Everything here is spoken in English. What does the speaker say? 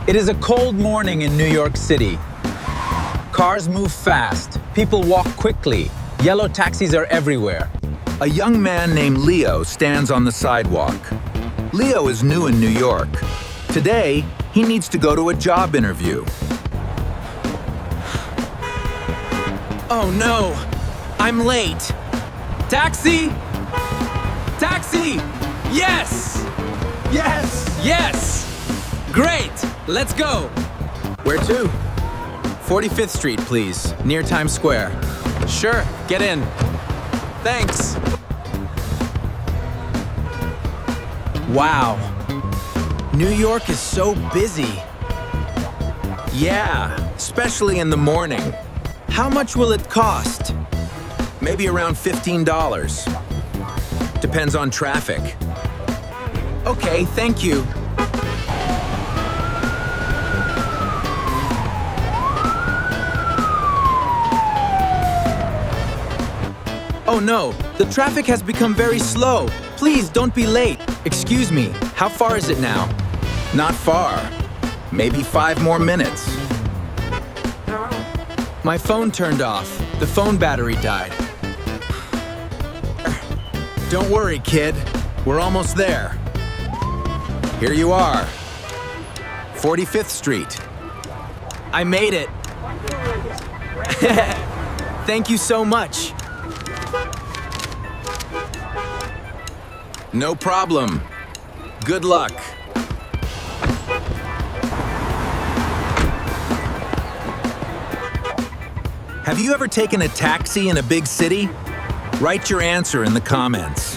It is a cold morning in New York City. Cars move fast, people walk quickly, yellow taxis are everywhere. A young man named Leo stands on the sidewalk. Leo is new in New York. Today, he needs to go to a job interview. Oh no, I'm late. Taxi! Taxi! Yes! Yes! Yes! Great! Let's go! Where to? 45th Street, please, near Times Square. Sure, get in. Thanks. Wow. New York is so busy. Yeah, especially in the morning. How much will it cost? Maybe around $15. Depends on traffic. Okay, thank you. Oh no, the traffic has become very slow. Please don't be late. Excuse me, how far is it now? Not far. Maybe 5 more minutes. My phone turned off. The phone battery died. Don't worry, kid. We're almost there. Here you are. 45th Street. I made it. Thank you so much. No problem. Good luck. Have you ever taken a taxi in a big city? Write your answer in the comments.